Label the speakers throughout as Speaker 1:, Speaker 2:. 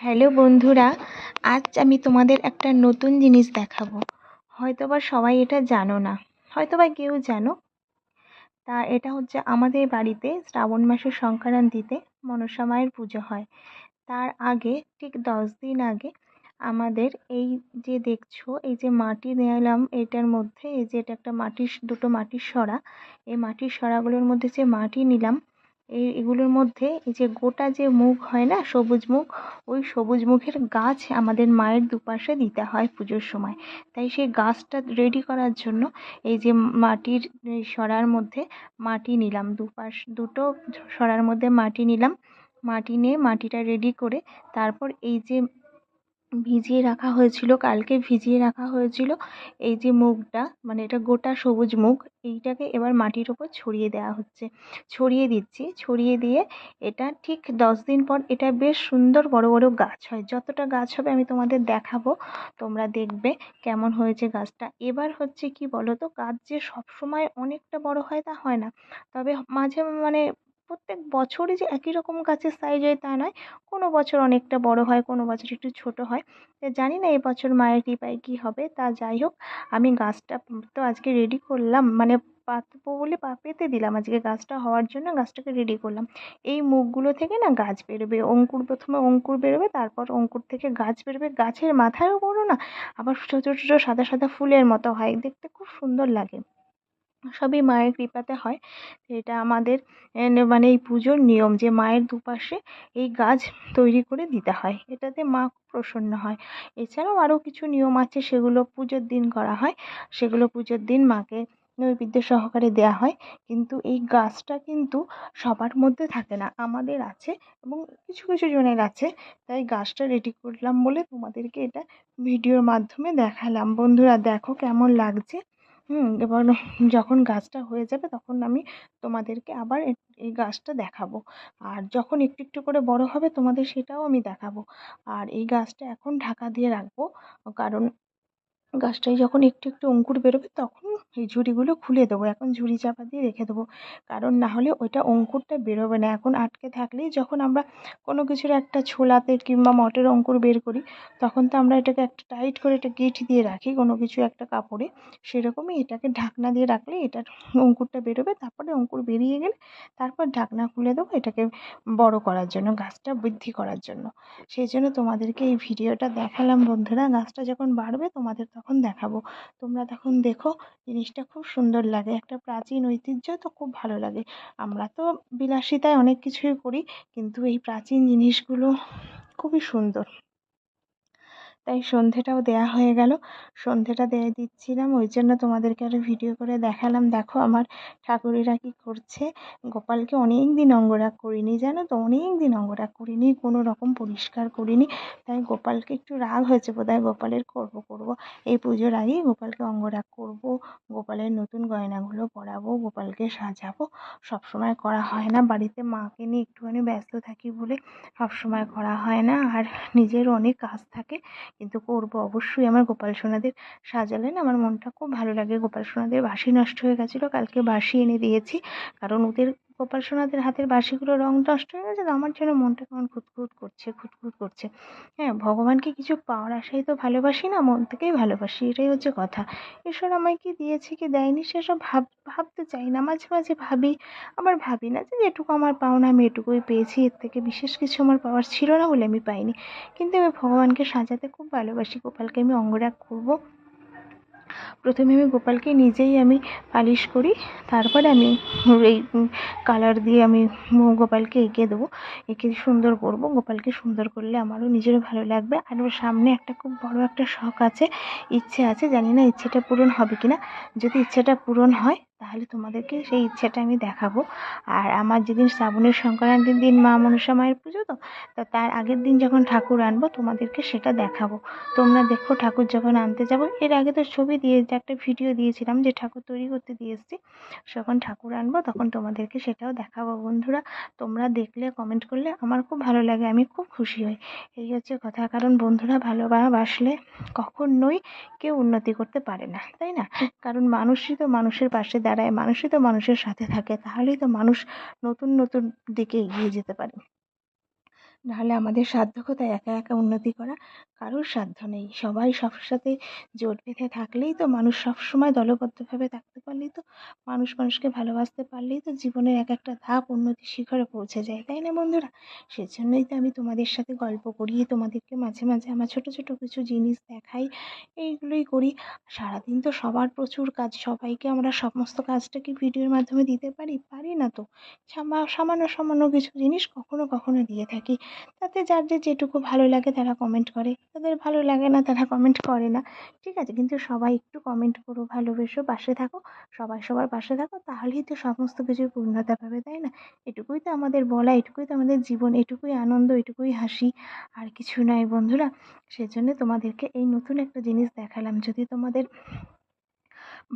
Speaker 1: Hello বন্ধুরা, আজ আমি তোমাদের একটা নতুন জিনিস দেখাবো। হয়তোবা সবাই এটা জানো না, হয়তোবা কেউ জানো। তা এটা হচ্ছে আমাদের বাড়িতে শ্রাবণ মাসের সংক্রান্তিতে মনসা মায়ের পুজো হয়। তার আগে ঠিক 10 দিন আগে আমাদের এই যে দেখছো, এই যে মাটি নিয়ে এলাম, এটার মধ্যে এই যে এটা একটা দুটো মাটির সরা। এই মাটির সরাগুলোর মধ্যে যে মাটি নিলাম, এগুলোর মধ্যে এই যে গোটা যে মুগ হয় না, সবুজ মুগ, ওই সবুজ মুগের গাছ আমাদের মায়ের দুপাশে দিতে হয় পুজোর সময়। তাই সেই গাছটা রেডি করার জন্য এই যে মাটির এই সরার মধ্যে মাটি নিলাম, দুটো সরার মধ্যে মাটি নিলাম। মাটি নিয়ে মাটিটা রেডি করে তারপর এই যে ভিজিয়ে রাখা হয়েছিল, কালকে ভিজিয়ে রাখা হয়েছিল এই যে মুগটা, মানে এটা গোটা সবুজ মুগ, এইটাকে এবার মাটির ওপর ছড়িয়ে দেওয়া হচ্ছে, ছড়িয়ে দিয়ে এটা ঠিক 10 দিন পর এটা বেশ সুন্দর বড় বড় গাছ হয়। যতটা গাছ হবে আমি তোমাদের দেখাবো, তোমরা দেখবে কেমন হয়েছে গাছটা। এবার হচ্ছে কি বলো তো, গাছ যে সবসময় অনেকটা বড় হয় তা হয় না, তবে মাঝে মানে প্রত্যেক বছরই যে একই রকম গাছের সাইজ হয় তা নয়। কোনো বছর অনেকটা বড় হয়, কোনো বছর একটু ছোট হয়। জানি না এবছর মায়ের কৃপায় কী হবে, তা যাই হোক, আমি গাছটা তো আজকে রেডি করলাম, মানে পাতবো বলে পেতে দিলাম, আজকে গাছটা হওয়ার জন্য গাছটাকে রেডি করলাম। এই মুখগুলো থেকে না গাছ বেরোবে, প্রথমে অঙ্কুর বেরোবে, তারপর অঙ্কুর থেকে গাছ বেরোবে, গাছের মাথায়ও বড় না, আবার ছোট ছোট সাদা সাদা ফুলের মতো হয়, দেখতে খুব সুন্দর লাগে। সবই মায়ের কৃপাতে হয়। এটা আমাদের মানে এই পুজোর নিয়ম যে মায়ের দুপাশে এই গাছ তৈরি করে দিতে হয়, এটাতে মা খুব প্রসন্ন হয়। এছাড়াও আরও কিছু নিয়ম আছে, সেগুলো পুজোর দিন করা হয়, সেগুলো পুজোর দিন মাকে নৈবেদ্য সহকারে দেওয়া হয়। কিন্তু এই গাছটা কিন্তু সবার মধ্যে থাকে না, আমাদের আছে এবং কিছু কিছু জনের আছে। তাই গাছটা রেডি করলাম বলে তোমাদেরকে এটা ভিডিওর মাধ্যমে দেখালাম। বন্ধুরা দেখো কেমন লাগছে। এবার যখন গাছটা হয়ে যাবে তখন আমি তোমাদেরকে আবার এই গাছটা দেখাবো। আর যখন একটু একটু করে বড় হবে তোমাদের সেটাও আমি দেখাবো। আর এই গাছটা এখন ঢাকা দিয়ে রাখবো, কারণ গাছটায় যখন একটু একটু অঙ্কুর বেরোবে তখন এই ঝুড়িগুলো খুলে দেবো, এখন ঝুড়ি চাপা দিয়ে রেখে দেবো, কারণ না হলে ওইটা অঙ্কুরটা বেরোবে না। এখন আটকে থাকলেই, যখন আমরা কোনো কিছুর একটা ছোলাতে কিংবা মটের অঙ্কুর বের করি, তখন তো আমরা এটাকে একটা টাইট করে একটা গিঁট দিয়ে রাখি কোনো কিছু একটা কাপড়ে, সেরকমই এটাকে ঢাকনা দিয়ে রাখলে এটার অঙ্কুরটা বেরোবে। তারপরে অঙ্কুর বেরিয়ে গেলে তারপর ঢাকনা খুলে দেবো, এটাকে বড় করার জন্য, গাছটা বৃদ্ধি করার জন্য। সেই জন্য তোমাদেরকে এই ভিডিওটা দেখালাম বন্ধুরা। গাছটা যখন বাড়বে তোমাদের তখন দেখাবো, তোমরা তখন দেখো। জিনিসটা খুব সুন্দর লাগে, একটা প্রাচীন ঐতিহ্য তো খুব ভালো লাগে। আমরা তো বিলাসিতায় অনেক কিছুই করি, কিন্তু এই প্রাচীন জিনিসগুলো খুবই সুন্দর। তাই সন্ধেটাও দেয়া হয়ে গেল, সন্ধেটা দিয়ে দিচ্ছিলাম, ওই জন্য তোমাদেরকে আরও ভিডিও করে দেখালাম। দেখো আমার ঠাকুরেরা কি করছে। গোপালকে অনেক দিন অঙ্গরাগ করিনি, জানো তো, অনেক দিন অঙ্গরাগ করিনি, কোনো রকম পরিষ্কার করিনি। তাই গোপালকে একটু রাগ হয়েছে বোধহয়, গোপালের করব এই পুজোর আগেই গোপালকে অঙ্গরাগ করব, গোপালের নতুন গয়নাগুলো পরাবো, গোপালকে সাজাবো। সবসময় করা হয় না, বাড়িতে মাকে নিয়ে একটুখানি ব্যস্ত থাকি বলে সবসময় করা হয় না, আর নিজেরও অনেক কাজ থাকে, কিন্তু করব অবশ্যই। আমার গোপাল সোনাদের সাজালে না আমার মনটা খুব ভালো লাগে। গোপাল সোনাদের বাঁশি নষ্ট হয়ে গেছিলো, কালকে বাঁশি এনে দিয়েছি, কারণ ওদের গোপাল সোনাদের হাতের বাঁশিগুলো রং নষ্ট হয়ে গেছে, তো আমার যেন মনটা কেমন খুঁতখুত করছে। হ্যাঁ, ভগবানকে কিছু পাওয়ার আশাই তো ভালোবাসি না, মন থেকেই ভালোবাসি, এটাই হচ্ছে কথা। ঈশ্বর আমায় কি দিয়েছে কি দেয়নি সেসব ভাবতে চাই না, মাঝে মাঝে ভাবি, আবার ভাবি না যে যেটুকু আমার পাওনা আমি এটুকুই পেয়েছি, এর থেকে বিশেষ কিছু আমার পাওয়ার ছিল না বলে আমি পাইনি। কিন্তু আমি ভগবানকে সাজাতে খুব ভালোবাসি, গোপালকে আমি অঙ্গরাগ করব। প্রথমে আমি গোপালকে নিজেই আমি পালিশ করি, তারপরে আমি এই কালার দিয়ে আমি গোপালকে এঁকে দেবো, এঁকে সুন্দর করব। গোপালকে সুন্দর করলে আমারও নিজেরও ভালো লাগবে। আর ওর সামনে একটা খুব বড় একটা শখ আছে, ইচ্ছে আছে, জানি না ইচ্ছেটা পূরণ হবে কিনা। যদি ইচ্ছেটা পূরণ হয় তাহলে তোমাদেরকে সেই ইচ্ছেটা আমি দেখাবো। আর আমার যেদিন শ্রাবণের সংক্রান্তির দিন মা মনসা মায়ের পুজো, তো তার আগের দিন যখন ঠাকুর আনবো তোমাদেরকে সেটা দেখাবো। তোমরা দেখো, ঠাকুর যখন আনতে যাবো, এর আগে তো ছবি দিয়ে একটা ভিডিও দিয়েছিলাম যে ঠাকুর তৈরি করতে দিয়ে এসেছি, যখন ঠাকুর আনবো তখন তোমাদেরকে সেটাও দেখাবো। বন্ধুরা তোমরা দেখলে, কমেন্ট করলে আমার খুব ভালো লাগে, আমি খুব খুশি হই। এই হচ্ছে কথা, কারণ বন্ধুরা ভালোবাসলে কখনোই কেউ উন্নতি করতে পারে না, তাই না? কারণ মানুষই তো মানুষের পাশে দাঁড়ায়, মানুষই তো মানুষের সাথে থাকে, তাহলেই তো মানুষ নতুন নতুন দিকে এগিয়ে যেতে পারে। নাহলে আমাদের সাধ্য কোথায় একা একা উন্নতি করা? কারোর সাধ্য নেই। সবাই সবার সাথে জোট বেঁধে থাকলেই তো, মানুষ সবসময় দলবদ্ধভাবে থাকতে পারলেই তো, মানুষ মানুষকে ভালোবাসতে পারলেই তো জীবনের এক একটা ধাপ উন্নতির শিখরে পৌঁছে যায়, তাই না বন্ধুরা? সেজন্যই তো আমি তোমাদের সাথে গল্প করি, তোমাদেরকে মাঝে মাঝে আমার ছোট ছোট কিছু জিনিস দেখাই, এইগুলোই করি। সারাদিন তো সবার প্রচুর কাজ, সবাইকে আমরা সমস্ত কাজটা কি ভিডিওর মাধ্যমে দিতে পারি? পারি না তো। সামান্য সামান্য কিছু জিনিস কখনো কখনো দিয়ে থাকি। তাতে যার যেটুকু ভালো লাগে তারা কমেন্ট করে, যাদের ভালো লাগে না তারা কমেন্ট করে না, ঠিক আছে? কিন্তু সবাই একটু কমেন্ট করো, ভালোবেসো, পাশে থাকো, সবাই সবার পাশে থাকো, তাহলেই তো সমস্ত কিছুর পূর্ণতা পাবে, তাই না? এটুকুই তো আমাদের বলা, এটুকুই তো আমাদের জীবন, এটুকুই আনন্দ, এটুকুই হাসি, আর কিছু নয় বন্ধুরা। সেজন্য তোমাদেরকে এই নতুন একটা জিনিস দেখালাম। যদি তোমাদের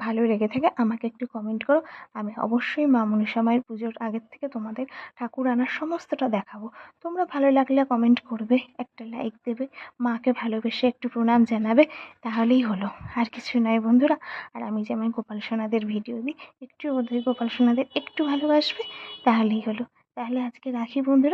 Speaker 1: ভালো লেগে থাকে আমাকে একটু কমেন্ট করো। আমি অবশ্যই মা মনসা মায়ের পুজোর আগের থেকে তোমাদের ঠাকুর আনার সমস্তটা দেখাবো। তোমরা ভালো লাগলে কমেন্ট করবে, একটা লাইক দেবে, মাকে ভালোবেসে একটু প্রণাম জানাবে, তাহলেই হলো, আর কিছু নয় বন্ধুরা। আর আমি যেমন গোপাল সোনাদের ভিডিও দিই, একটু ওদের গোপাল সোনাদের একটু ভালোবাসবে, তাহলেই হলো। তাহলে আজকে রাখি বন্ধুরা।